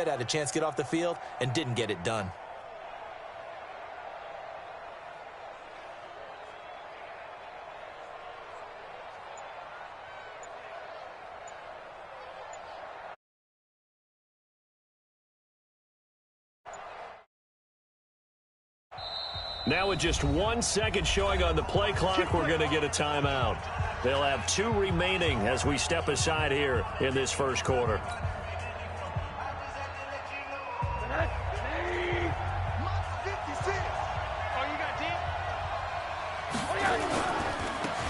had a chance to get off the field and didn't get it done. Now with just 1 second showing on the play clock, we're going to get a timeout. They'll have 2 remaining as we step aside here in this first quarter.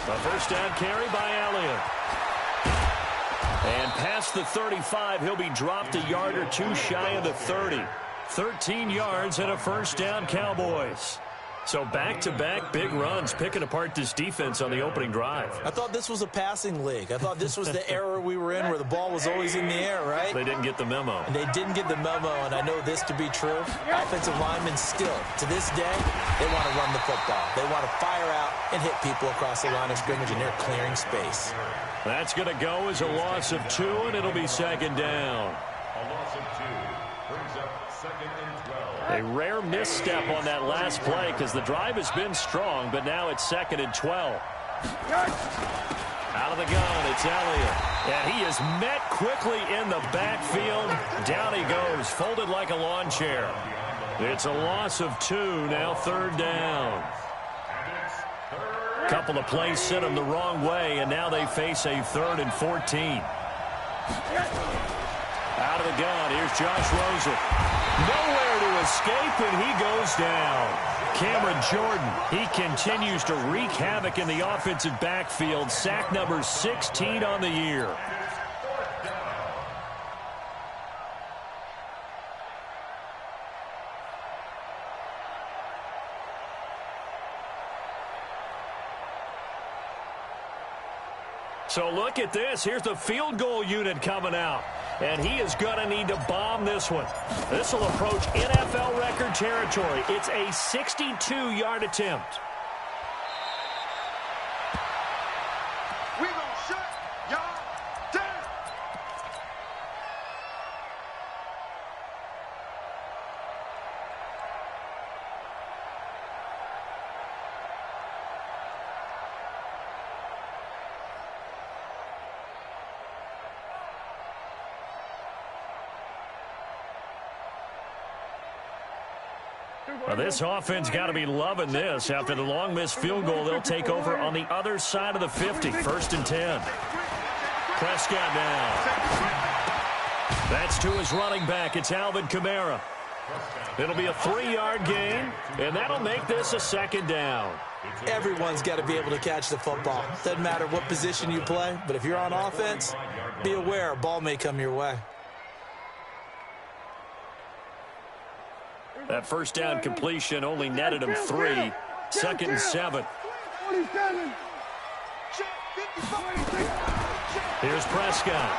A first down carry by Elliott. And past the 35, he'll be dropped a yard or 2 shy of the 30. 13 yards and a first down, Cowboys. So back-to-back big runs, picking apart this defense on the opening drive. I thought this was a passing league. I thought this was the era we were in where the ball was always in the air, right? They didn't get the memo. And they didn't get the memo, and I know this to be true. Offensive linemen still, to this day, they want to run the football. They want to fire out and hit people across the line of scrimmage, and they're clearing space. That's going to go as a loss of 2, and it'll be second down. A loss of 2 brings up second and 12. A rare misstep on that last play because the drive has been strong, but now it's second and 12. Out of the gun, it's Elliott. And he is met quickly in the backfield. Down he goes, folded like a lawn chair. It's a loss of 2, now third down. Couple of plays sent him the wrong way, and now they face a 3rd and 14. Out of the gun, here's Josh Rosen. Nowhere to escape, and he goes down. Cameron Jordan, he continues to wreak havoc in the offensive backfield. Sack number 16 on the year. So look at this. Here's the field goal unit coming out. And he is going to need to bomb this one. This will approach NFL record territory. It's a 62-yard attempt. We gonna shut y'all down. Well, this offense got to be loving this. After the long missed field goal, they'll take over on the other side of the 50. 1st and 10. Prescott now. That's to his running back. It's Alvin Kamara. It'll be a 3-yard gain, and that'll make this a second down. Everyone's got to be able to catch the football. Doesn't matter what position you play, but if you're on offense, be aware a ball may come your way. That first down completion only netted him 3. 2nd and 7. Here's Prescott.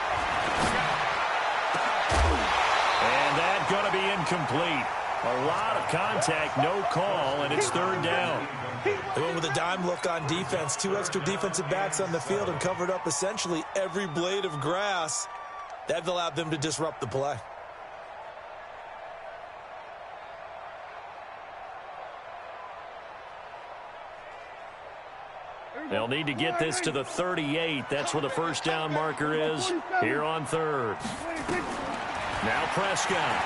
And that's going to be incomplete. A lot of contact, no call, and it's 3rd down. They went with a dime look on defense. 2 extra defensive backs on the field and covered up essentially every blade of grass. That allowed them to disrupt the play. They'll need to get this to the 38. That's where the first down marker is here on 3rd. Now Prescott.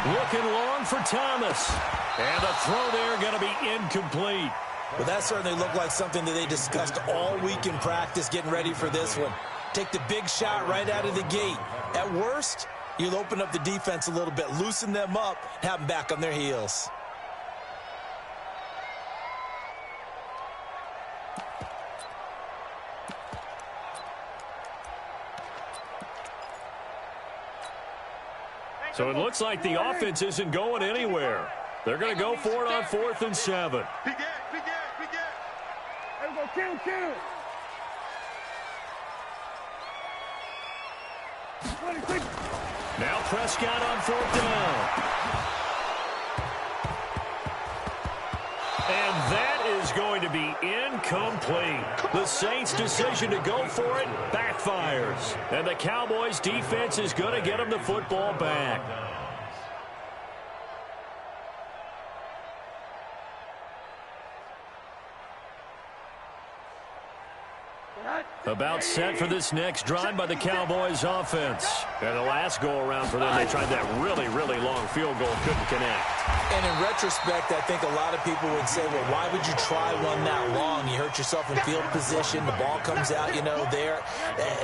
Looking long for Thomas. And the throw there going to be incomplete. Well, that certainly looked like something that they discussed all week in practice getting ready for this one. Take the big shot right out of the gate. At worst, you'll open up the defense a little bit, loosen them up, have them back on their heels. So it looks like the offense isn't going anywhere. They're going to go for it on 4th and 7. Now Prescott on 4th down. And that is going to be incomplete. The Saints' decision to go for it backfires. And the Cowboys' defense is going to get them the football back. About set for this next drive by the Cowboys offense. And the last go-around for them, they tried that really, really long field goal, couldn't connect. And in retrospect, I think a lot of people would say, well, why would you try one that long? You hurt yourself in field position. The ball comes out, there.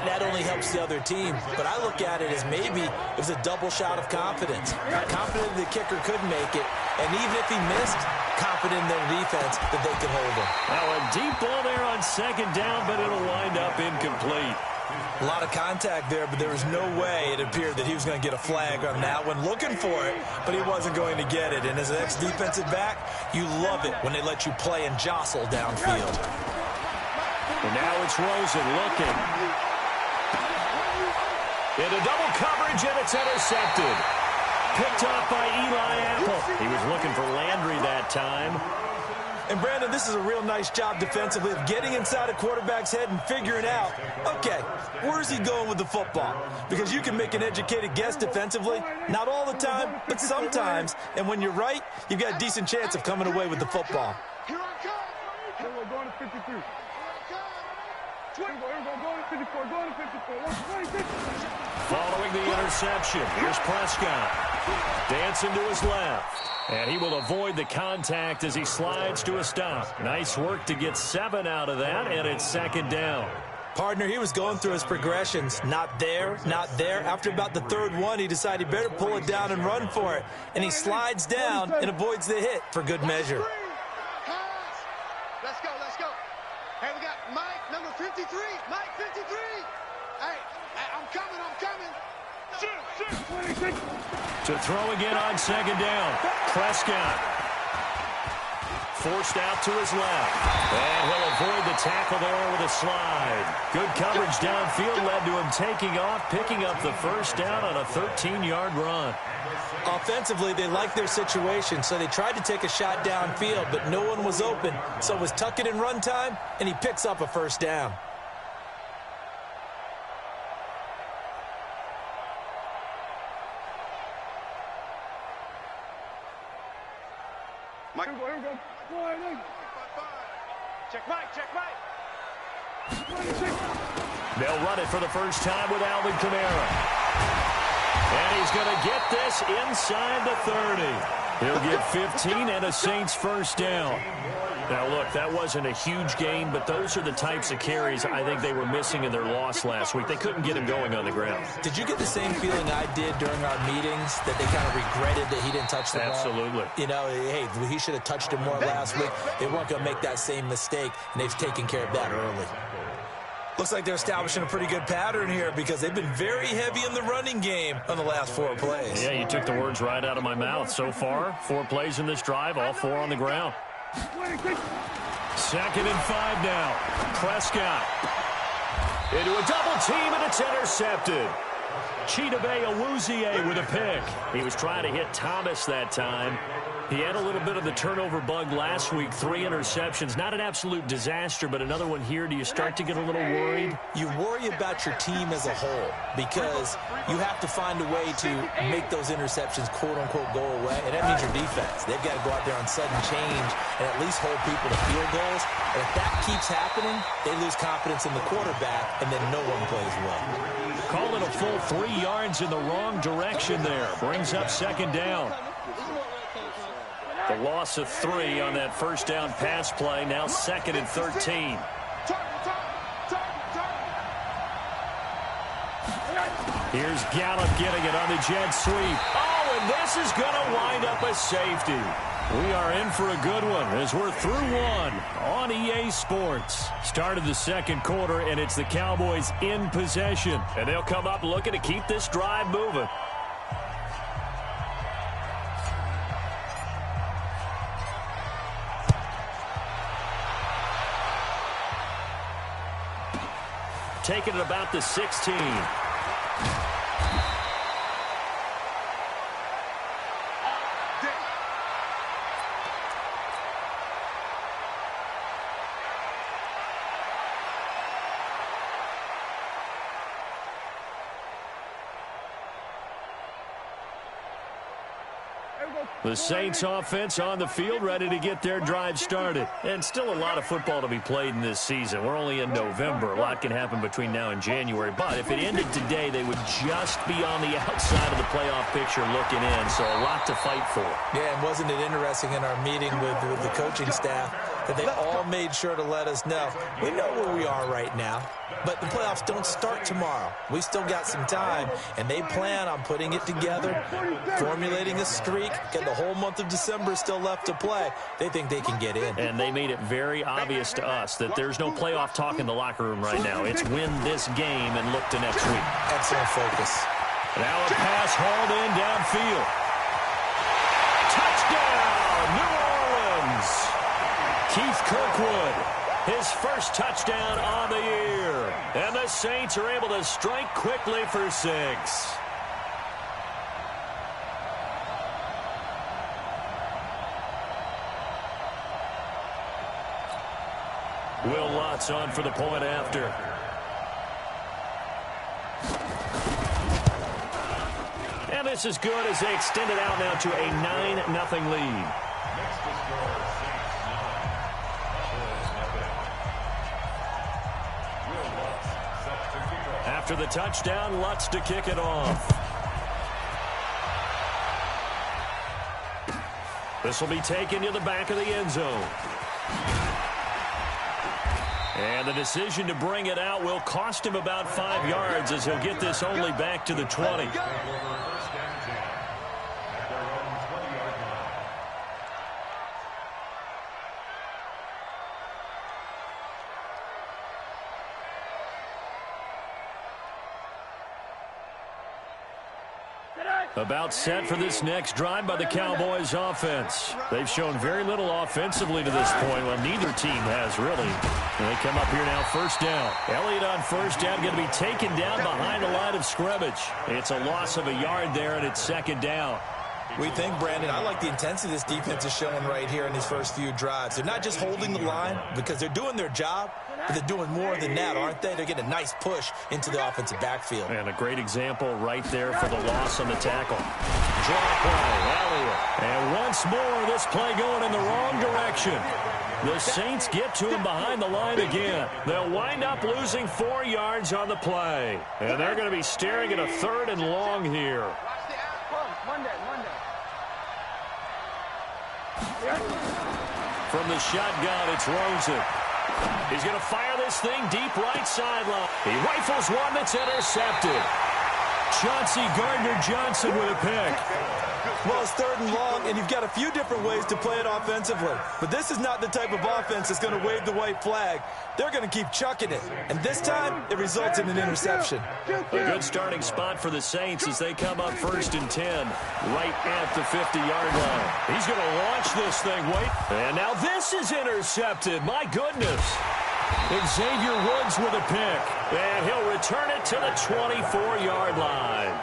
That only helps the other team. But I look at it as maybe it was a double shot of confidence. Confident the kicker could make it. And even if he missed, confident in their defense that they could hold him. Now a deep ball there on second down, but it'll wind up incomplete. A lot of contact there, but there was no way it appeared that he was going to get a flag on that one. Looking for it, but he wasn't going to get it. And as an ex-defensive back, you love it when they let you play and jostle downfield. And now it's Rosen looking. Into double coverage, and it's intercepted. Picked off by Eli Apple. He was looking for Landry that time. And, Brandon, this is a real nice job defensively of getting inside a quarterback's head and figuring out, okay, where's he going with the football? Because you can make an educated guess defensively, not all the time, but sometimes. And when you're right, you've got a decent chance of coming away with the football. Here I come. We're going to 53. Following the interception, here's Prescott. Dancing to his left. And he will avoid the contact as he slides to a stop. Nice work to get 7 out of that, and it's second down. Partner, he was going through his progressions. Not there, not there. After about the third one, he decided he better pull it down and run for it. And he slides down and avoids the hit for good measure. Let's go, let's go. Hey, we got Mike, number 53. Mike, 53. Hey, I'm coming, I'm coming. To throw again on second down. Prescott. Forced out to his left. And he'll avoid the tackle there with a slide. Good coverage downfield led to him taking off, picking up the first down on a 13-yard run. Offensively, they liked their situation, so they tried to take a shot downfield, but no one was open. So it was tuck it in run time, and he picks up a first down. Mike. Here we go. Check Mike, check Mike. They'll run it for the first time with Alvin Kamara. And he's going to get this inside the 30. He'll get 15 and a Saints first down. Now, look, that wasn't a huge gain, but those are the types of carries I think they were missing in their loss last week. They couldn't get him going on the ground. Did you get the same feeling I did during our meetings, that they kind of regretted that he didn't touch the ball? Absolutely. Hey, he should have touched it more last week. They weren't going to make that same mistake, and they've taken care of that early. Looks like they're establishing a pretty good pattern here because they've been very heavy in the running game on the last 4 plays. Yeah, you took the words right out of my mouth. So far, 4 plays in this drive, all 4 on the ground. 2nd and 5 now. Prescott. Into a double team, and it's intercepted. Chidobe Awuzie with a pick. He was trying to hit Thomas that time. He had a little bit of the turnover bug last week, 3 interceptions. Not an absolute disaster, but another one here. Do you start to get a little worried? You worry about your team as a whole because you have to find a way to make those interceptions, quote-unquote, go away, and that means your defense. They've got to go out there on sudden change and at least hold people to field goals. And if that keeps happening, they lose confidence in the quarterback, and then no one plays well. Call it a full 3 yards in the wrong direction there. Brings up second down. The loss of 3 on that first down pass play. Now 2nd and 13. Here's Gallup getting it on the jet sweep. Oh, and this is going to wind up a safety. We are in for a good one as we're through 1 on EA Sports. Start of the second quarter, and it's the Cowboys in possession. And they'll come up looking to keep this drive moving. Taking it about the 16. The Saints offense on the field, ready to get their drive started. And still a lot of football to be played in this season. We're only in November. A lot can happen between now and January. But if it ended today, they would just be on the outside of the playoff picture looking in. So a lot to fight for. Yeah, and wasn't it interesting in our meeting with the coaching staff that they all made sure to let us know. We know where we are right now, but the playoffs don't start tomorrow. We still got some time, and they plan on putting it together, formulating a streak, and the whole month of December still left to play. They think they can get in. And they made it very obvious to us that there's no playoff talk in the locker room right now. It's win this game and look to next week. Excellent focus. Now a pass hauled in downfield. Touchdown, New Orleans! Keith Kirkwood, his first touchdown on the year. And the Saints are able to strike quickly for 6. Will Lutz on for the point after. And this is good as they extend it out now to a 9-0 lead. After the touchdown, Lutz to kick it off. This will be taken to the back of the end zone. And the decision to bring it out will cost him about 5 yards as he'll get this only back to the 20. About set for this next drive by the Cowboys offense. They've shown very little offensively to this point. Well, neither team has really. And they come up here now, first down. Elliott on first down, going to be taken down behind the line of scrimmage. It's a loss of a yard there, and it's second down. We think, Brandon, I like the intensity this defense is showing right here in these first few drives. They're not just holding the line because they're doing their job, but they're doing more than that, aren't they? They're getting a nice push into the offensive backfield. And a great example right there for the loss on the tackle. Draw play, Elliott. And once more, this play going in the wrong direction. The Saints get to him behind the line again. They'll wind up losing 4 yards on the play. And they're going to be staring at a 3rd and long here. From the shotgun, it's Rosen. He's going to fire this thing deep right sideline. He rifles one that's intercepted. Chauncey Gardner-Johnson with a pick. Well, it's 3rd and long, and you've got a few different ways to play it offensively. But this is not the type of offense that's going to wave the white flag. They're going to keep chucking it. And this time, it results in an interception. A good starting spot for the Saints as they come up 1st and 10, right at the 50-yard line. He's going to launch this thing, wait. And now this is intercepted. My goodness. Xavier Woods with a pick. And he'll return it to the 24-yard line.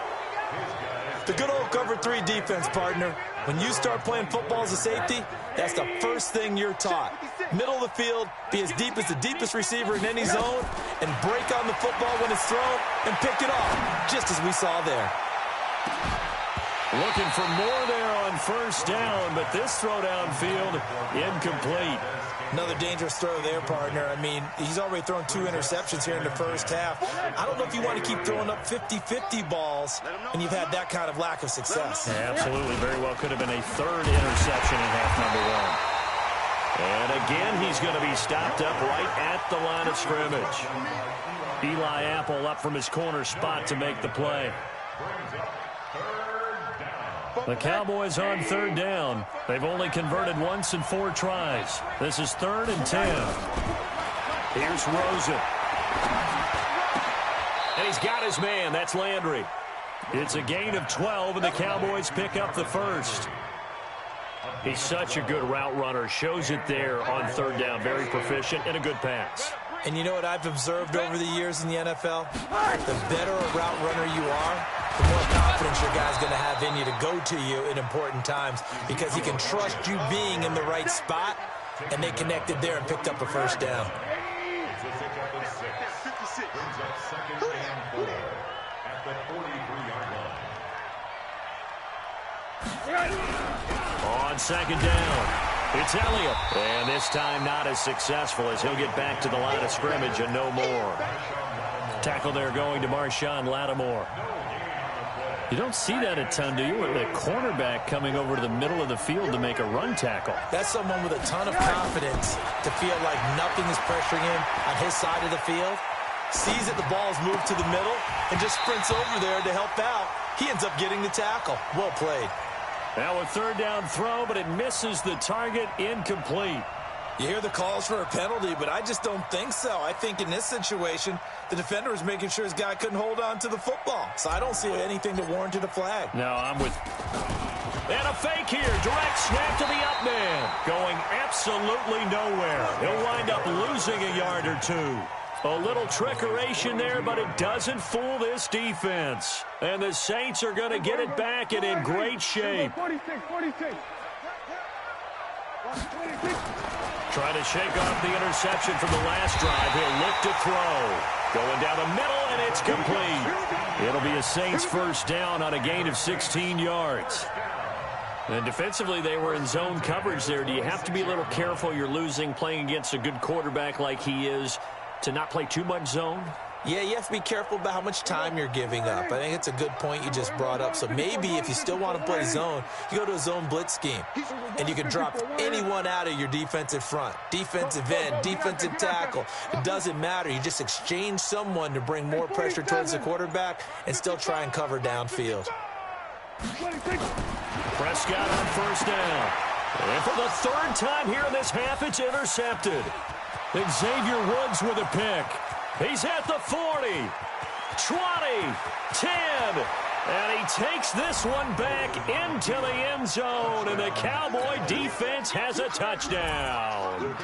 The good old cover 3 defense, partner. When you start playing football as a safety, that's the first thing you're taught. Middle of the field, be as deep as the deepest receiver in any zone, and break on the football when it's thrown and pick it off, just as we saw there. Looking for more there on first down, but this throw downfield incomplete. Another dangerous throw there, partner. I mean, he's already thrown 2 interceptions here in the first half. I don't know if you want to keep throwing up 50-50 balls when you've had that kind of lack of success. Yeah, absolutely. Very well could have been a 3rd interception in half number 1. And again, he's going to be stopped up right at the line of scrimmage. Eli Apple up from his corner spot to make the play. The Cowboys on 3rd down. They've only converted once in 4 tries. This is 3rd and 10. Here's Rosen. And he's got his man. That's Landry. It's a gain of 12, and the Cowboys pick up the first. He's such a good route runner. Shows it there on 3rd down. Very proficient and a good pass. And you know what I've observed over the years in the NFL? The better a route runner you are, the more confidence your guy's going to have in you to go to you in important times because he can trust you being in the right spot, and they connected there and picked up a first down. On second down, it's Elliott. And this time not as successful as he'll get back to the line of scrimmage and no more. Tackle there going to Marshawn Lattimore. You don't see that a ton, do you? With a cornerback coming over to the middle of the field to make a run tackle. That's someone with a ton of confidence to feel like nothing is pressuring him on his side of the field. Sees that the ball's moved to the middle and just sprints over there to help out. He ends up getting the tackle. Well played. Now a third down throw, but it misses the target. Incomplete. You hear the calls for a penalty, but I just don't think so. I think in this situation, the defender was making sure his guy couldn't hold on to the football. So I don't see anything that warranted a flag. No, I'm with... And a fake here. Direct snap to the up man. Going absolutely nowhere. He'll wind up losing a yard or two. A little trickeration there, but it doesn't fool this defense. And the Saints are going to get it back and in great shape. 46. Trying to shake off the interception from the last drive. He'll look to throw. Going down the middle, and it's complete. It'll be a Saints first down on a gain of 16 yards. And defensively, they were in zone coverage there. Do you have to be a little careful you're losing playing against a good quarterback like he is to not play too much zone? Yeah, you have to be careful about how much time you're giving up. I think it's a good point you just brought up. So maybe if you still want to play zone, you go to a zone blitz scheme. And you can drop anyone out of your defensive front. Defensive end, defensive tackle. It doesn't matter. You just exchange someone to bring more pressure towards the quarterback and still try and cover downfield. Prescott on first down. And for the third time here in this half, it's intercepted. Xavier Woods with a pick. He's at the 40, 20, 10, and he takes this one back into the end zone, and the Cowboy defense has a touchdown.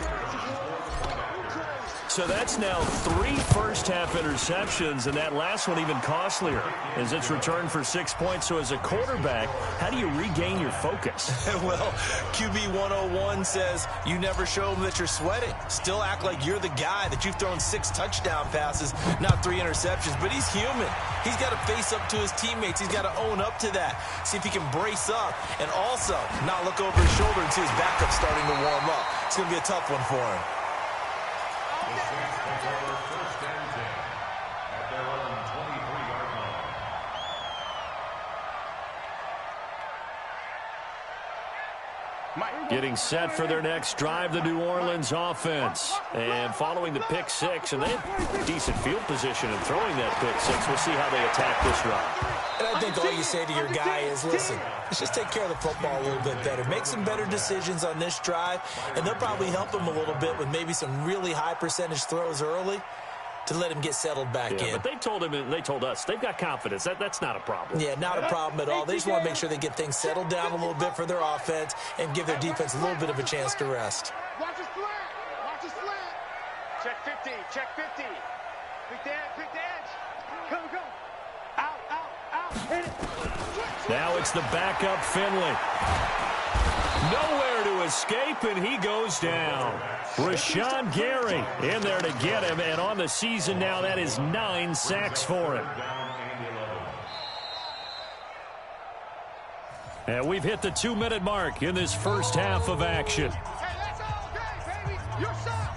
So that's now 3 first-half interceptions, and that last one even costlier as it's returned for 6 points. So as a quarterback, how do you regain your focus? Well, QB 101 says you never show them that you're sweating. Still act like you're the guy, that you've thrown 6 touchdown passes, not 3 interceptions. But he's human. He's got to face up to his teammates. He's got to own up to that. See if he can brace up and also not look over his shoulder and see his backup starting to warm up. It's going to be a tough one for him. Getting set for their next drive, the New Orleans offense. And following the pick 6, and they have decent field position in throwing that pick 6. We'll see how they attack this drive. And I think all you say to your guy is, listen, let's just take care of the football a little bit better. Make some better decisions on this drive, and they'll probably help him a little bit with maybe some really high percentage throws early to let him get settled back in. But they told him, and they told us, they've got confidence. That's not a problem. Yeah, not a problem at all. They just want to make sure they get things settled down a little bit for their offense and give their defense a little bit of a chance to rest. Watch his slant. Watch his slant. Check 50. Check 50. Pick the edge. Go. Out. Hit it. Now it's the backup Finley. Nowhere to escape, and he goes down. Rashawn Gary in there to get him, and on the season now, that is 9 sacks for him. And we've hit the 2-minute mark in this first half of action. Hey, that's all okay, baby. Your shot.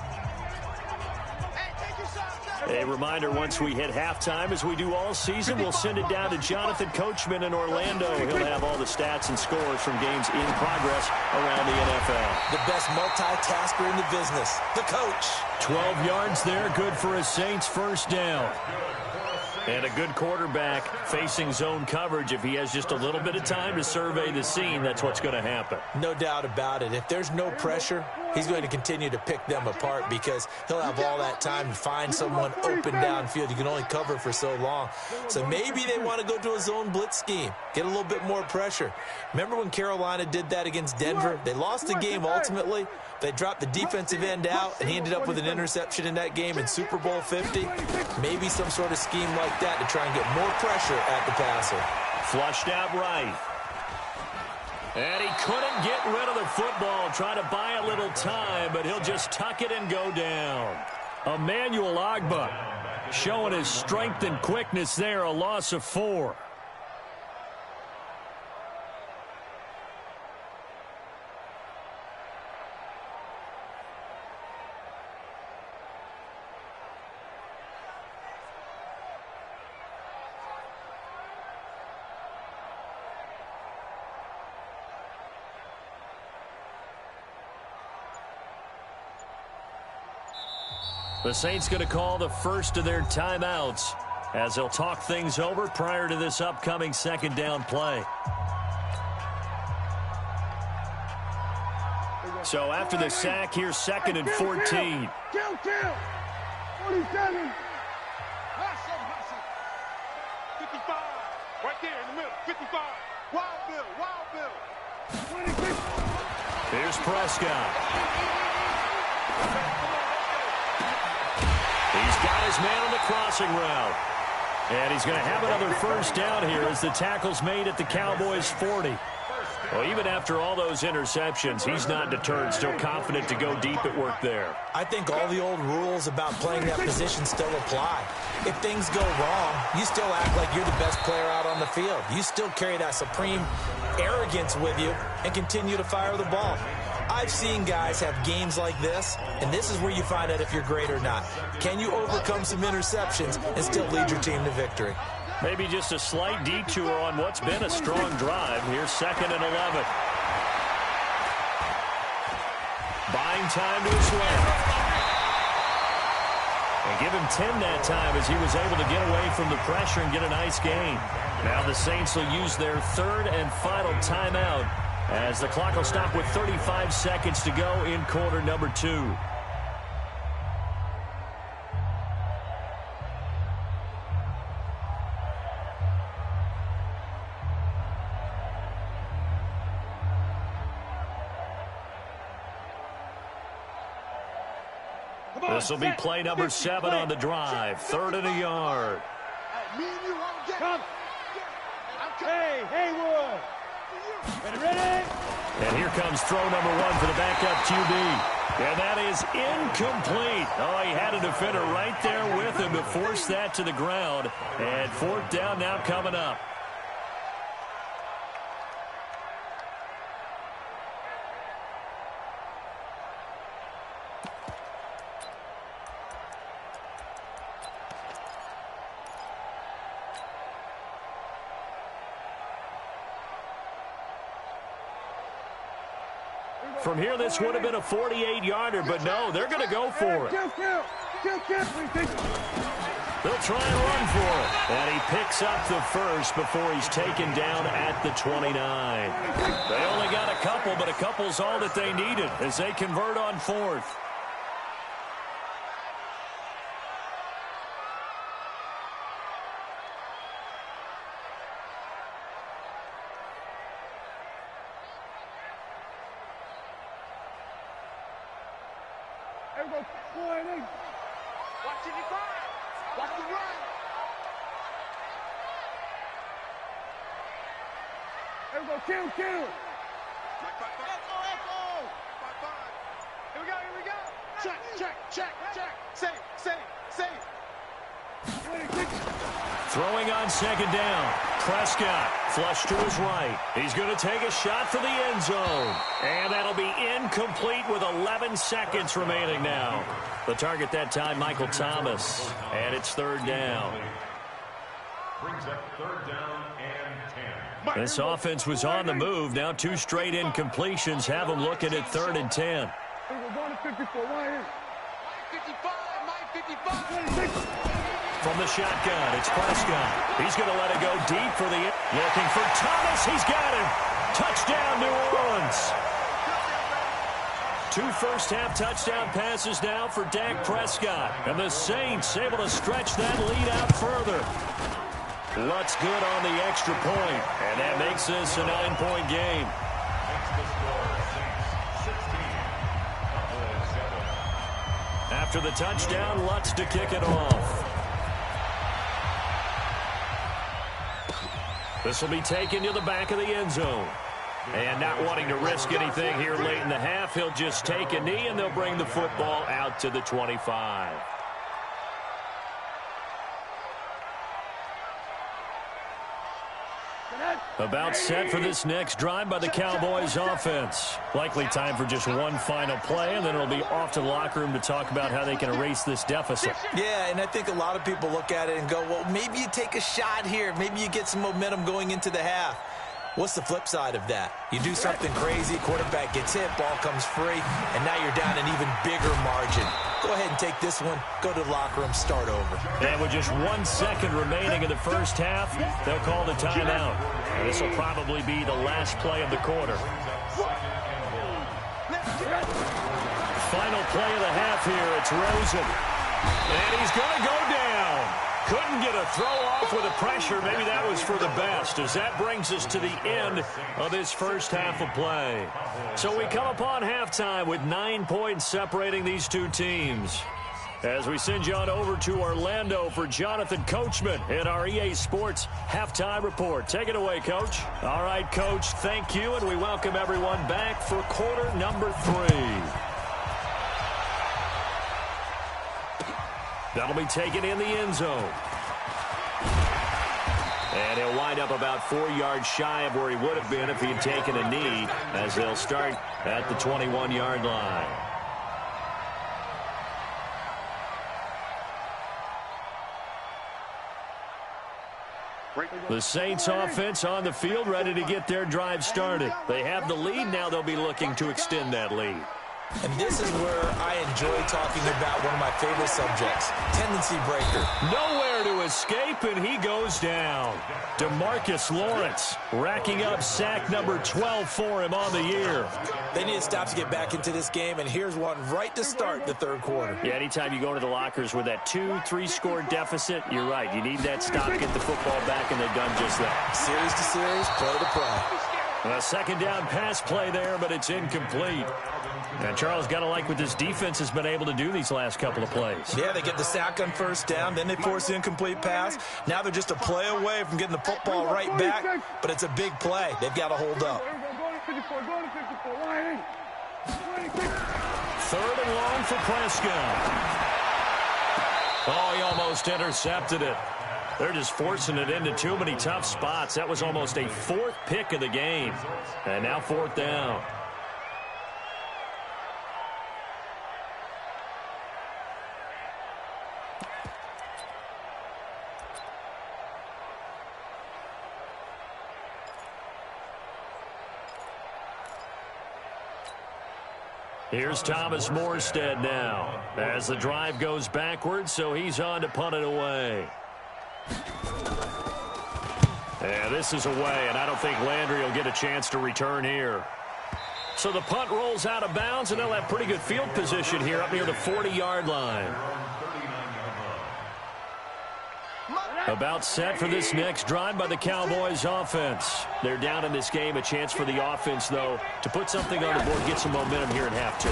Hey, take your shot. A reminder, once we hit halftime, as we do all season, we'll send it down to Jonathan Coachman in Orlando. He'll have all the stats and scores from games in progress around the NFL. The best multitasker in the business, the coach. 12 yards there, good for a Saints first down. And a good quarterback facing zone coverage. If he has just a little bit of time to survey the scene, that's what's going to happen. No doubt about it. If there's no pressure, he's going to continue to pick them apart because he'll have all that time to find someone open downfield. You can only cover for so long. So maybe they want to go to a zone blitz scheme, get a little bit more pressure. Remember when Carolina did that against Denver? They lost the game ultimately. They dropped the defensive end out, and he ended up with an interception in that game in Super Bowl 50. Maybe some sort of scheme like that to try and get more pressure at the passer. Flushed out right. And he couldn't get rid of the football, trying to buy a little time, but he'll just tuck it and go down. Emmanuel Ogbah showing his strength and quickness there, a loss of 4. The Saints going to call the first of their timeouts as they'll talk things over prior to this upcoming second down play. So after the sack, here's 2nd and 14. Kill. 47. 55. Right there in the middle. 55. Wild Bill. 26. Here's Prescott. He's got his man on the crossing route. And he's going to have another first down here as the tackle's made at the Cowboys' 40. Well, even after all those interceptions, he's not deterred, still confident to go deep at work there. I think all the old rules about playing that position still apply. If things go wrong, you still act like you're the best player out on the field. You still carry that supreme arrogance with you and continue to fire the ball. I've seen guys have games like this, and this is where you find out if you're great or not. Can you overcome some interceptions and still lead your team to victory? Maybe just a slight detour on what's been a strong drive. Here's 2nd and 11. Buying time to his left. And give him 10 that time as he was able to get away from the pressure and get a nice gain. Now the Saints will use their 3rd and final timeout as the clock will stop with 35 seconds to go in quarter number 2. This will be play number 7 on the drive. 3rd and a yard. Hey, Haywood. Ready? And here comes throw number 1 for the backup QB. And that is incomplete. Oh, he had a defender right there with him to force that to the ground. And 4th down now coming up. From here, this would have been a 48-yarder, but no, they're going to go for it. They'll try and run for it. And he picks up the first before he's taken down at the 29. They only got a couple, but a couple's all that they needed as they convert on 4th. Watch it, watch the run. Everybody, kill. Echo. Here we go. Check. Safe. Throwing on 2nd down. Prescott flush to his right. He's going to take a shot for the end zone. And that'll be incomplete with 11 seconds remaining now. The target that time, Michael Thomas. And it's 3rd down. Brings up 3rd down and 10. This offense was on the move. Now 2 straight incompletions have them looking at 3rd and 10. We're going to 54. Right here. 55. From the shotgun, it's Prescott. He's going to let it go deep for the... Looking for Thomas. He's got him. Touchdown, New Orleans. 2 first-half touchdown passes now for Dak Prescott. And the Saints able to stretch that lead out further. Lutz good on the extra point. And that makes this a 9-point game. After the touchdown, Lutz to kick it off. This will be taken to the back of the end zone. And not wanting to risk anything here late in the half, he'll just take a knee and they'll bring the football out to the 25. About set for this next drive by the Cowboys offense. Likely time for just one final play, and then it'll be off to the locker room to talk about how they can erase this deficit. Yeah, and I think a lot of people look at it and go, well, maybe you take a shot here. Maybe you get some momentum going into the half. What's the flip side of that? You do something crazy, quarterback gets hit, ball comes free, and now you're down an even bigger margin. Go ahead and take this one, go to the locker room, start over. And with just 1 second remaining in the first half, they'll call the timeout. And this will probably be the last play of the quarter. Final play of the half here. It's Rosen. And he's going to go down. Couldn't get a throw off with the pressure. Maybe that was for the best, as that brings us to the end of this first half of play. So we come upon halftime with 9 points separating these two teams. As we send you on over to Orlando for Jonathan Coachman in our EA Sports Halftime Report. Take it away, Coach. All right, Coach, thank you, and we welcome everyone back for quarter number 3. That'll be taken in the end zone. And he'll wind up about 4 yards shy of where he would have been if he had taken a knee, as they'll start at the 21-yard line. The Saints offense on the field, ready to get their drive started. They have the lead. Now they'll be looking to extend that lead. And this is where I enjoy talking about one of my favorite subjects, tendency breaker. Nowhere to escape, and he goes down. DeMarcus Lawrence racking up sack number 12 for him on the year. They need to stop to get back into this game, and here's one right to start the third quarter. Yeah, anytime you go into the lockers with that 2-3 score deficit, you're right. You need that stop, get the football back, and they've done just that. Series to series, play to play. A second down pass play there, but it's incomplete. And Charles, got to like what this defense has been able to do these last couple of plays. Yeah, they get the sack on first down, then they force the incomplete pass. Now they're just a play away from getting the football right back, but it's a big play. They've got to hold up. 3rd and long for Prescott. Oh, he almost intercepted it. They're just forcing it into too many tough spots. That was almost a 4th pick of the game. And now 4th down. Here's Thomas Morstead now as the drive goes backwards, so he's on to punt it away. And this is away, and I don't think Landry will get a chance to return here. So the punt rolls out of bounds, and they'll have pretty good field position here up near the 40-yard line. About set for this next drive by the Cowboys offense. They're down in this game. A chance for the offense, though, to put something on the board, get some momentum here at half 2.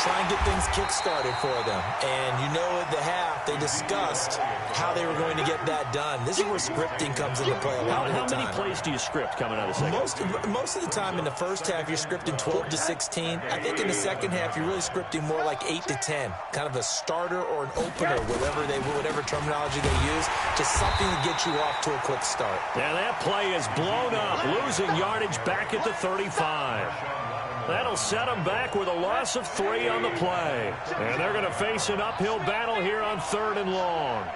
Try and get things kick-started for them. And you know at the half, they discussed how they were going to get that done. This is where scripting comes into play a lot of the time. How many plays do you script coming out of the second? Most of the time in the first half, you're scripting 12 to 16. I think in the second half, you're really scripting more like 8 to 10. Kind of a starter or an opener, whatever terminology they use. Just something to get you off to a quick start. Yeah, that play is blown up, losing yardage back at the 35. That'll set them back with a loss of 3 on the play. And they're going to face an uphill battle here on 3rd and long.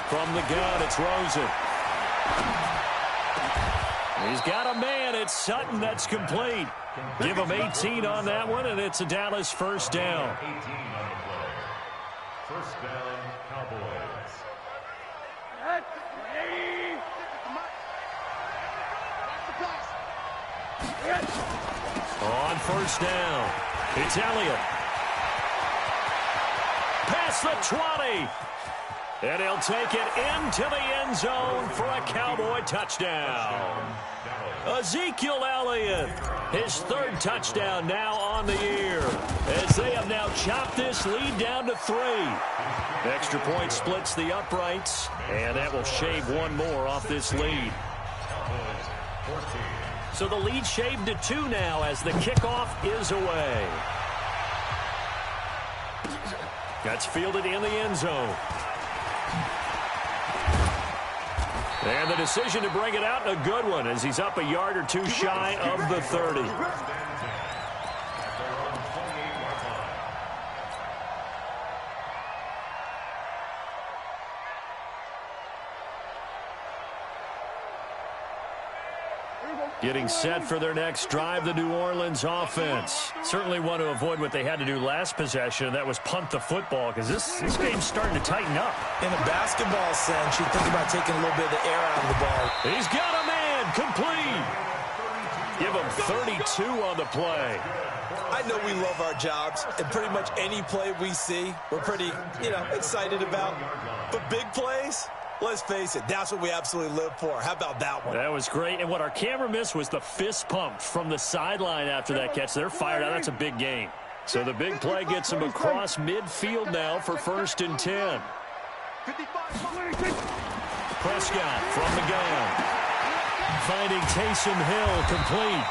From the gun, it's Rosen. He's got a man. It's Sutton that's complete. Give him 18 on that one, and it's a Dallas first down. First down, Cowboys. On first down, it's Elliott. Past the 20. And he'll take it into the end zone for a Cowboy touchdown. Ezekiel Elliott, his 3rd touchdown now on the year, as they have now chopped this lead down to 3. Extra point splits the uprights, and that will shave one more off this lead. So the lead shaved to 2 now as the kickoff is away. That's fielded in the end zone. And the decision to bring it out, a good one, as he's up a yard or 2 shy of the 30. Getting set for their next drive, the New Orleans offense. Certainly want to avoid what they had to do last possession, and that was punt the football, because this game's starting to tighten up. In a basketball sense, you think about taking a little bit of the air out of the ball. He's got a man, complete. Give him 32 on the play. I know we love our jobs, and pretty much any play we see, we're pretty, excited about. But big plays, let's face it, that's what we absolutely live for. How about that one? That was great. And what our camera missed was the fist pump from the sideline after that catch. They're fired out. That's a big gain. So the big play gets them across midfield now for 1st and 10. Prescott from the gun. Finding Taysom Hill, complete.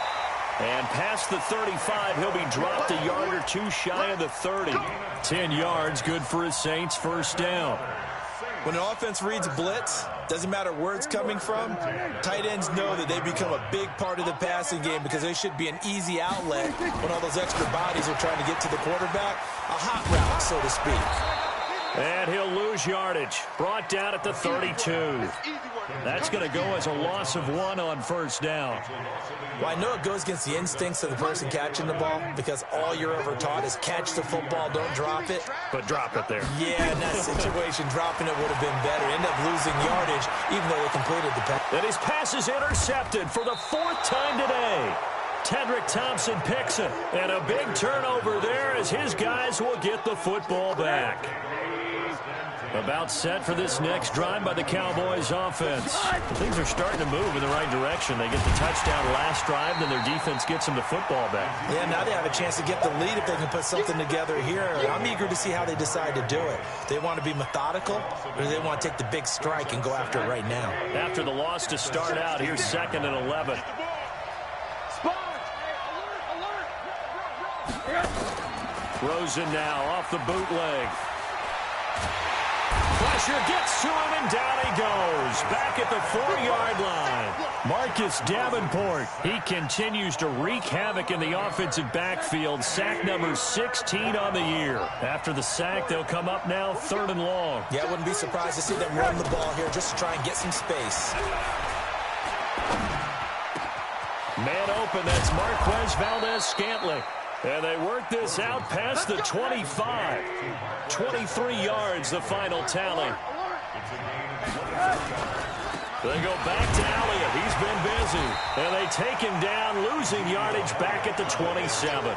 And past the 35, he'll be dropped a yard or two shy of the 30. 10 yards, good for his Saints, 1st down. When an offense reads blitz, doesn't matter where it's coming from, tight ends know that they become a big part of the passing game because they should be an easy outlet when all those extra bodies are trying to get to the quarterback. A hot route, so to speak. And he'll lose yardage. Brought down at the 32. That's going to go as a loss of 1 on 1st down. Well, I know it goes against the instincts of the person catching the ball because all you're ever taught is catch the football, don't drop it. But drop it there. Yeah, in that situation, dropping it would have been better. End up losing yardage even though they completed the pass. And his pass is intercepted for the 4th time today. Tedrick Thompson picks it. And a big turnover there as his guys will get the football back. About set for this next drive by the Cowboys offense. Things are starting to move in the right direction. They get the touchdown last drive, then their defense gets them the football back. Yeah, now they have a chance to get the lead if they can put something together here. I'm eager to see how they decide to do it. They want to be methodical, or do they want to take the big strike and go after it right now? After the loss to start out, here's 2nd and 11. Rosen now off the bootleg. Pressure gets to him, and down he goes. Back at the 4-yard line. Marcus Davenport, he continues to wreak havoc in the offensive backfield. Sack number 16 on the year. After the sack, they'll come up now 3rd and long. Yeah, I wouldn't be surprised to see them run the ball here just to try and get some space. Man open, that's Marquez Valdez-Scantling. And they work this out past the 25. 23 yards, the final tally. They go back to Elliott. He's been busy. And they take him down, losing yardage back at the 27.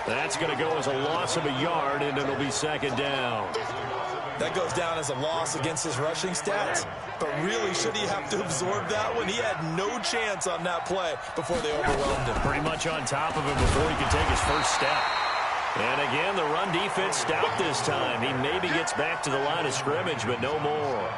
That's going to go as a loss of a yard, and it'll be 2nd down. That goes down as a loss against his rushing stats. But really, should he have to absorb that one? He had no chance on that play before they overwhelmed him. Pretty much on top of him before he could take his first step. And again, the run defense stout this time. He maybe gets back to the line of scrimmage, but no more.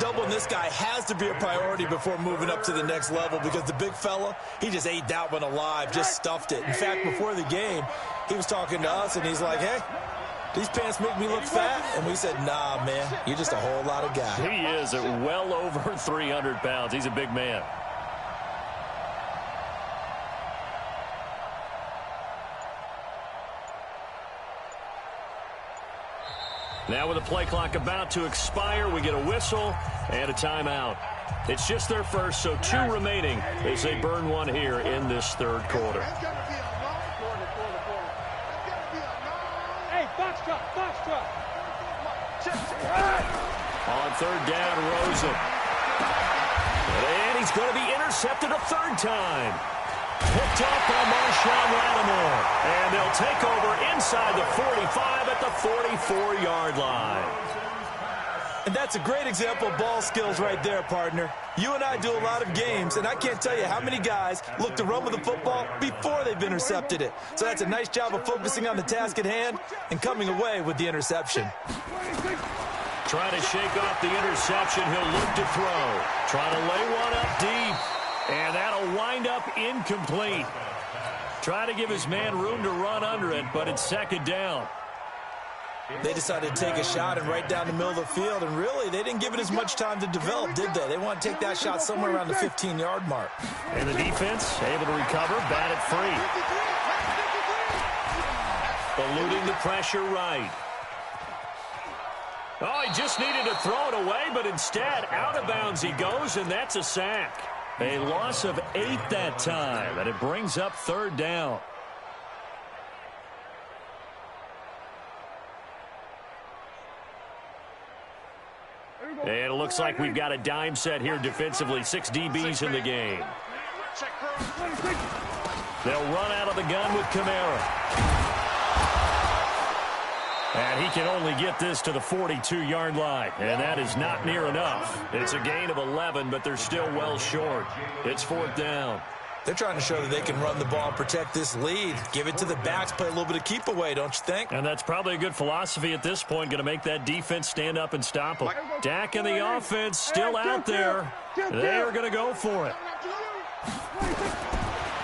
Doubling this guy has to be a priority before moving up to the next level because the big fella, he just ate that one alive, just stuffed it. In fact, before the game, he was talking to us, and he's like, hey, these pants make me look fat? And we said, nah, man, you're just a whole lot of guy. He is at well over 300 pounds. He's a big man. Now with the play clock about to expire, we get a whistle and a timeout. It's just their first, so 2 remaining as they burn one here in this 3rd quarter. Hey, box truck. On 3rd down, Rosen. And he's going to be intercepted a 3rd time. Picked up by Marshawn Lattimore. And they'll take over inside the 45 at the 44-yard line. And that's a great example of ball skills right there, partner. You and I do a lot of games, and I can't tell you how many guys look to run with the football before they've intercepted it. So that's a nice job of focusing on the task at hand and coming away with the interception. Trying to shake off the interception. He'll look to throw. Trying to lay one up deep. And that'll wind up incomplete. Trying to give his man room to run under it, but it's 2nd down. They decided to take a shot and right down the middle of the field, and really, they didn't give it as much time to develop, did they? They want to take that shot somewhere around the 15-yard mark. And the defense able to recover, bat it free. Eluding the pressure right. Oh, he just needed to throw it away, but instead, out of bounds he goes, and that's a sack. A loss of 8 that time, and it brings up 3rd down. And it looks like we've got a dime set here defensively. 6 DBs in the game. They'll run out of the gun with Kamara. And he can only get this to the 42-yard line. And that is not near enough. It's a gain of 11, but they're still well short. It's 4th down. They're trying to show that they can run the ball and protect this lead. Give it to the backs, play a little bit of keep away, don't you think? And that's probably a good philosophy at this point, going to make that defense stand up and stop them. Dak and the offense still out there. They are going to go for it.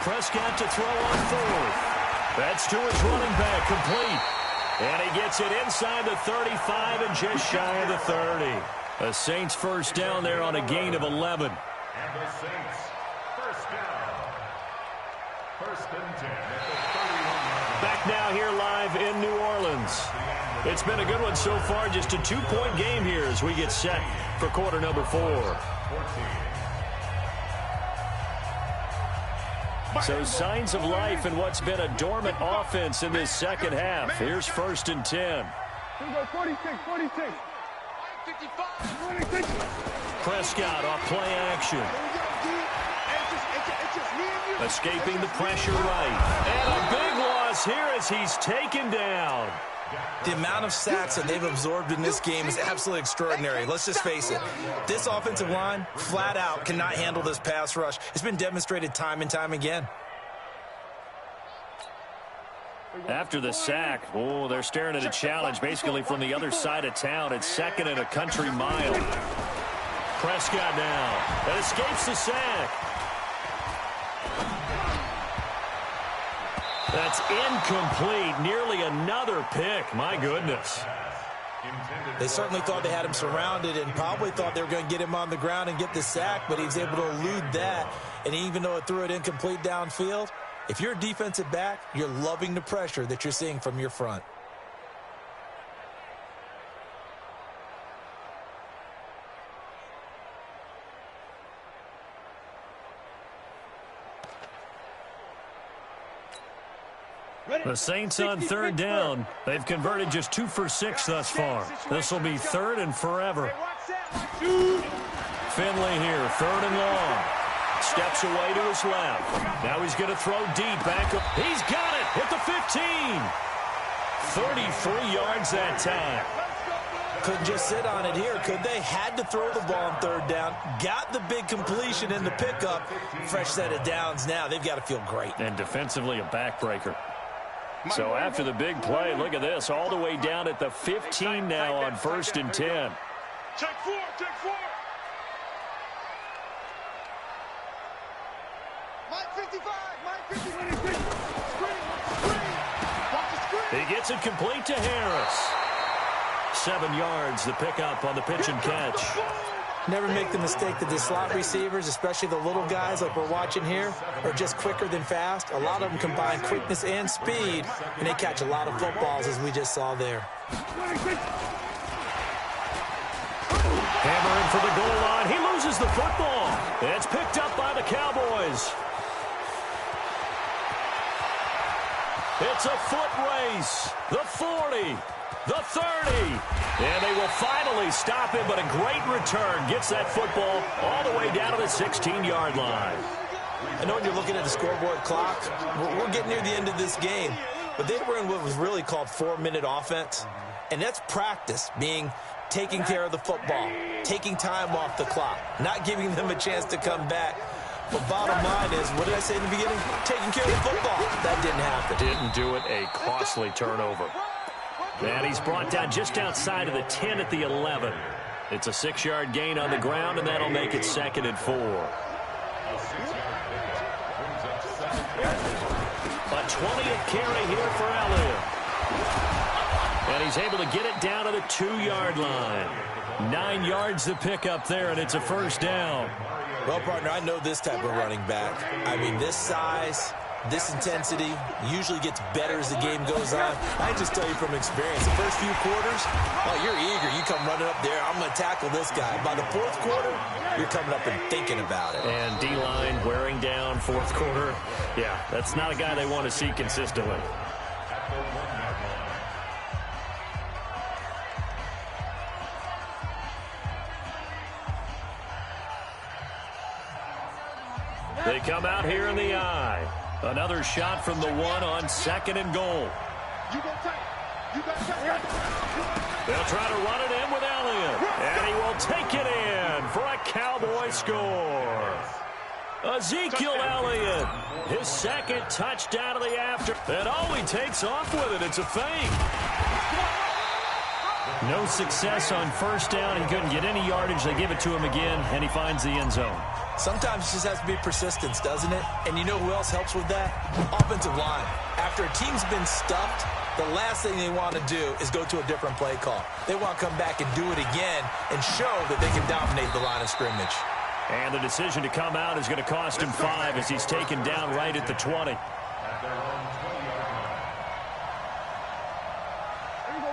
Prescott to throw on 4th. That's to his running back, complete. And he gets it inside the 35 and just shy of the 30. The Saints first down there on a gain of 11. And the Saints first down. 1st and 10 at the 31. Back now here live in New Orleans. It's been a good one so far. Just a 2-point game here as we get set for quarter number 4. So signs of life in what's been a dormant offense in this second half. Here's 1st and 10. 46. Prescott off play action. Escaping the pressure right. And a big loss here as he's taken down. The amount of sacks that they've absorbed in this game is absolutely extraordinary. Let's just face it. This offensive line, flat out, cannot handle this pass rush. It's been demonstrated time and time again. After the sack, oh, they're staring at a challenge basically from the other side of town. It's 2nd and a country mile. Prescott now. That escapes the sack. That's incomplete. Nearly another pick. My goodness. They certainly thought they had him surrounded and probably thought they were going to get him on the ground and get the sack, but he was able to elude that. And even though it threw it incomplete downfield, if you're a defensive back, you're loving the pressure that you're seeing from your front. The Saints on 3rd down. They've converted just 2 for 6 thus far. This will be 3rd and forever. Finley here, 3rd and long. Steps away to his left. Now he's going to throw deep back. He's got it at the 15. 33 yards that time. Couldn't just sit on it here, could they? Had to throw the ball on 3rd down. Got the big completion in the pickup. Fresh set of downs now. They've got to feel great. And defensively a backbreaker. So after the big play, look at this. All the way down at the 15 now on 1st and 10. Check 4. Mike 55. He gets it complete to Harris. 7 yards, the pickup on the pitch and catch. Never make the mistake that the slot receivers, especially the little guys like we're watching here, are just quicker than fast. A lot of them combine quickness and speed, and they catch a lot of footballs, as we just saw there. Hammer in for the goal line. He loses the football. It's picked up by the Cowboys. It's a foot race. The 40. The 30. And they will finally stop him, but a great return. Gets that football all the way down to the 16-yard line. I know when you're looking at the scoreboard clock, we're getting near the end of this game, but they were in what was really called 4-minute offense, and that's practice, being taking care of the football, taking time off the clock, not giving them a chance to come back. But bottom line is, what did I say in the beginning? Taking care of the football. That didn't happen. Didn't do it. A costly turnover. And he's brought down just outside of the 10 at the 11. It's a 6-yard gain on the ground, and that'll make it 2nd and 4. A 20th carry here for Elliott. And he's able to get it down to the 2-yard line. 9 yards to pick up there, and it's a first down. Well, partner, I know this type of running back. I mean, this size, this intensity usually gets better as the game goes on. I just tell you from experience, the first few quarters, oh, you're eager. You come running up there, I'm going to tackle this guy. By the 4th quarter, you're coming up and thinking about it. And D-line wearing down fourth quarter. Yeah, that's not a guy they want to see consistently. They come out here in the eye. Another shot from the one on 2nd and goal. They'll try to run it in with Elliott. And he will take it in for a Cowboy score. Ezekiel Elliott, his 2nd touchdown of the after. And he takes off with it. It's a fake. No success on first down. He couldn't get any yardage. They give it to him again, and he finds the end zone. Sometimes it just has to be persistence, doesn't it? And you know who else helps with that? Offensive line. After a team's been stuffed, the last thing they want to do is go to a different play call. They want to come back and do it again and show that they can dominate the line of scrimmage. And the decision to come out is going to cost him 5 as he's taken down right at the 20.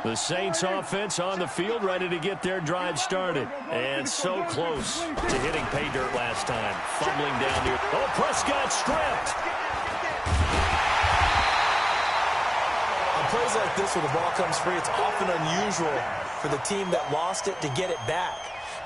The Saints offense on the field, ready to get their drive started. And so close to hitting pay dirt last time. Fumbling down here. Oh, Prescott stripped. On plays like this where the ball comes free, it's often unusual for the team that lost it to get it back.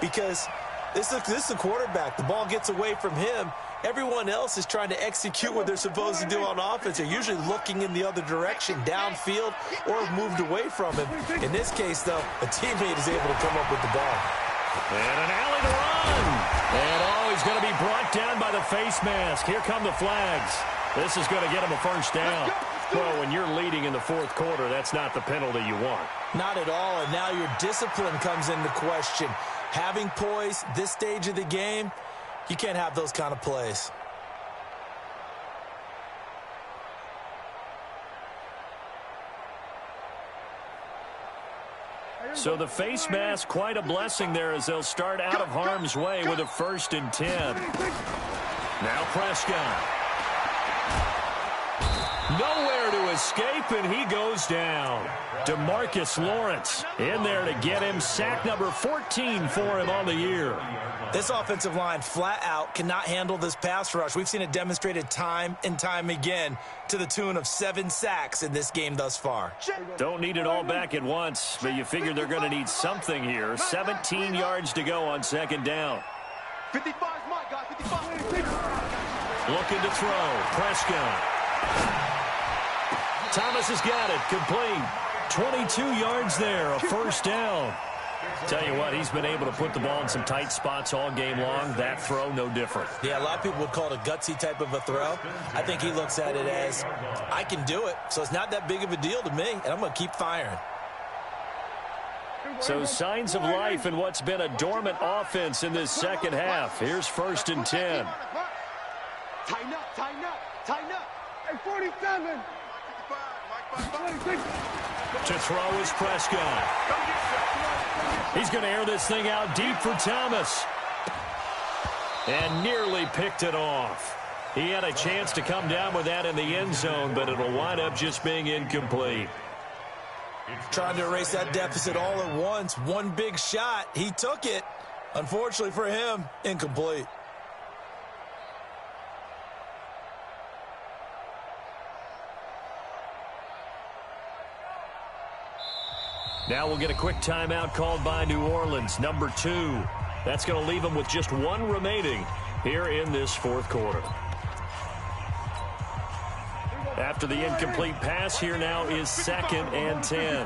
Because this is the quarterback. The ball gets away from him. Everyone else is trying to execute what they're supposed to do on offense. They're usually looking in the other direction, downfield, or moved away from him. In this case, though, a teammate is able to come up with the ball. And an alley to run. And he's going to be brought down by the face mask. Here come the flags. This is going to get him a first down. Well, when you're leading in the fourth quarter, that's not the penalty you want. Not at all, and now your discipline comes into question. Having poise this stage of the game, you can't have those kind of plays. So the face mask, quite a blessing there as they'll start out of harm's way with a 1st and 10. Now Prescott. Nowhere to escape, and he goes down. DeMarcus Lawrence in there to get him. Sack number 14 for him on the year. This offensive line flat out cannot handle this pass rush. We've seen it demonstrated time and time again to the tune of 7 sacks in this game thus far. Don't need it all back at once, but you figure they're going to need something here. 17 yards to go on 2nd down. 55 is my guy, 55. Looking to throw. Prescott. Thomas has got it. Complete. 22 yards there. A first down. Tell you what, he's been able to put the ball in some tight spots all game long. That throw, no different. Yeah, a lot of people would call it a gutsy type of a throw. I think he looks at it as, I can do it, so it's not that big of a deal to me, and I'm going to keep firing. So signs of life in what's been a dormant offense in this second half. Here's 1st and 10. Tighten up, tighten up, tighten up. Hey, 47. To throw is Prescott. He's going to air this thing out deep for Thomas. And nearly picked it off. He had a chance to come down with that in the end zone, but it'll wind up just being incomplete. Trying to erase that deficit all at once. One big shot. He took it. Unfortunately for him, incomplete. Now we'll get a quick timeout called by New Orleans, number 2. That's going to leave them with just 1 remaining here in this fourth quarter. After the incomplete pass, here now is 2nd and 10.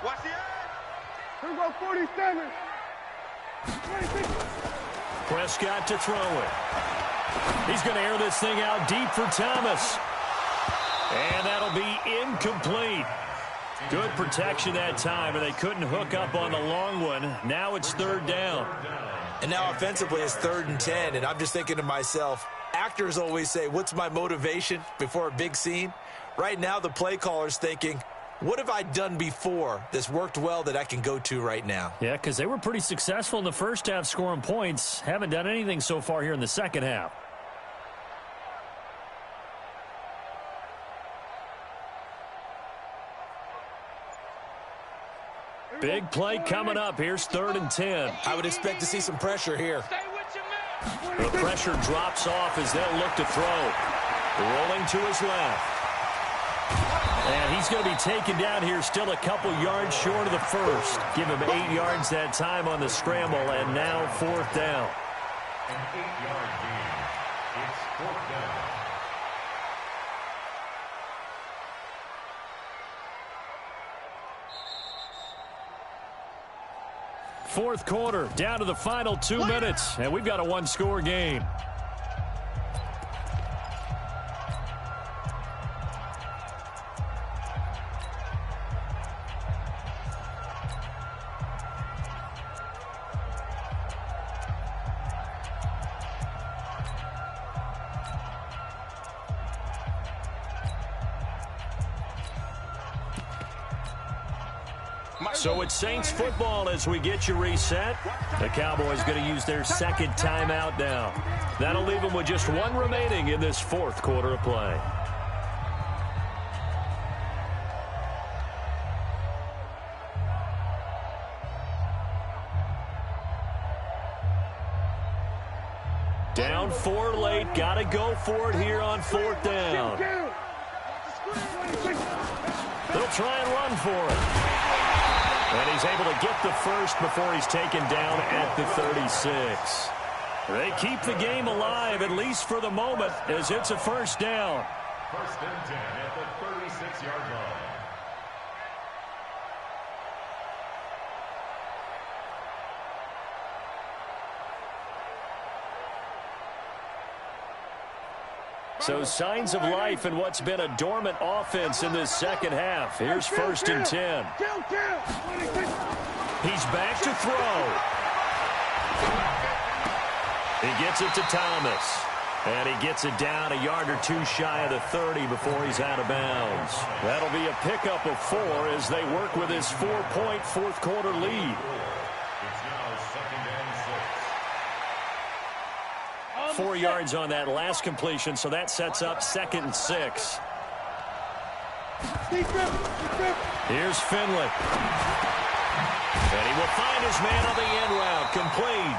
Watch the edge. Here we go, 47. Prescott to throw it. He's going to air this thing out deep for Thomas. And that'll be incomplete. Good protection that time, and they couldn't hook up on the long one. Now it's 3rd down. And now offensively it's 3rd and 10, and I'm just thinking to myself, actors always say, what's my motivation before a big scene? Right now the play caller's thinking, what have I done before that's worked well that I can go to right now? Yeah, because they were pretty successful in the first half scoring points. Haven't done anything so far here in the second half. Big play coming up. Here's 3rd and 10. I would expect to see some pressure here. The pressure drops off as they'll look to throw. Rolling to his left. And he's going to be taken down here, still a couple yards short of the first. Give him 8 yards that time on the scramble, and now 4th down. An 8-yard gain. It's 4th down. Fourth quarter, down to the final 2 minutes, and we've got a one-score game. So it's Saints football as we get you reset. The Cowboys going to use their 2nd timeout now. That'll leave them with just 1 remaining in this 4th quarter of play. Down 4 late. Got to go for it here on 4th down. They'll try and run for it. And he's able to get the first before he's taken down at the 36. They keep the game alive, at least for the moment, as it's a 1st down. 1st and 10 at the 36-yard line. So signs of life in what's been a dormant offense in this 2nd half. Here's 1st and 10. He's back to throw. He gets it to Thomas. And he gets it down a yard or 2 shy of the 30 before he's out of bounds. That'll be a pickup of 4 as they work with his 4-point 4th quarter lead. It's now 2nd and 6. 4 yards on that last completion, so that sets up 2nd and 6. Here's Finley. And he will find his man on the end route, complete.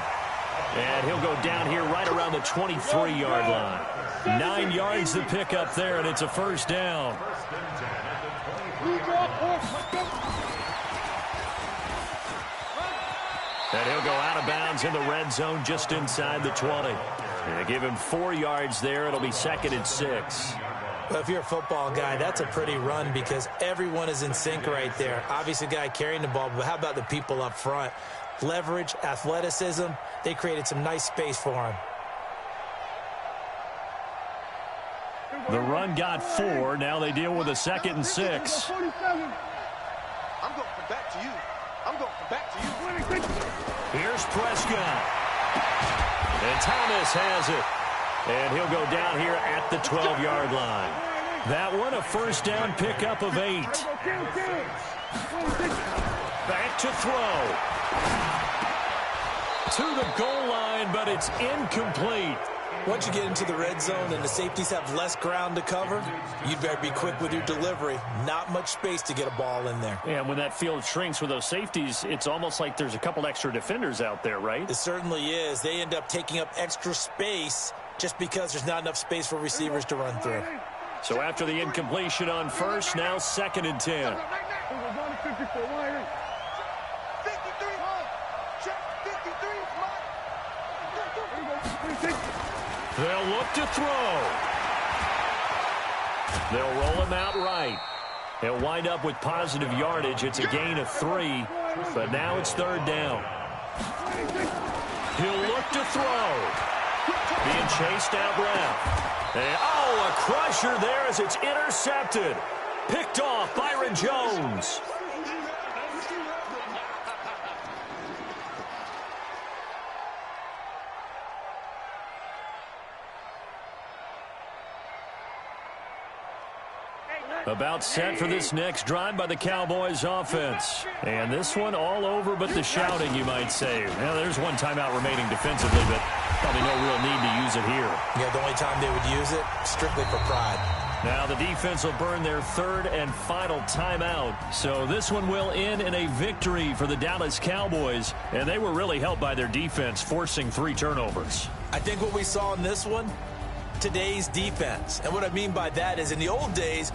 And he'll go down here right around the 23-yard line. 9 yards to pick up there, and it's a 1st down. And he'll go out of bounds in the red zone just inside the 20. And give him 4 yards there. It'll be 2nd and 6. Well, if you're a football guy, that's a pretty run because everyone is in sync right there. Obviously, the guy carrying the ball, but how about the people up front? Leverage, athleticism, they created some nice space for him. The run got 4. Now they deal with a 2nd and 6. I'm going from back to you. I'm going from back to you. Here's Prescott. And Thomas has it. And he'll go down here at the 12-yard line. That one, a 1st down pickup of 8. Back to throw. To the goal line, but it's incomplete. Once you get into the red zone and the safeties have less ground to cover, you'd better be quick with your delivery. Not much space to get a ball in there. Yeah, when that field shrinks with those safeties, it's almost like there's a couple extra defenders out there, right? It certainly is. They end up taking up extra space just because there's not enough space for receivers to run through. So after the incompletion on 1st, now 2nd and 10. They'll look to throw. They'll roll him out right. He'll wind up with positive yardage. It's a gain of 3, but now it's 3rd down. He'll look to throw. Being chased out left. And, oh, a crusher there as it's intercepted. Picked off Byron Jones. About set for this next drive by the Cowboys offense. And this one all over but the shouting, you might say. Well, there's one timeout remaining defensively, but probably no real need to use it here. Yeah, the only time they would use it, strictly for pride. Now the defense will burn their third and final timeout. So this one will end in a victory for the Dallas Cowboys. And they were really helped by their defense, forcing 3 turnovers. I think what we saw in this one, today's defense. And what I mean by that is in the old days,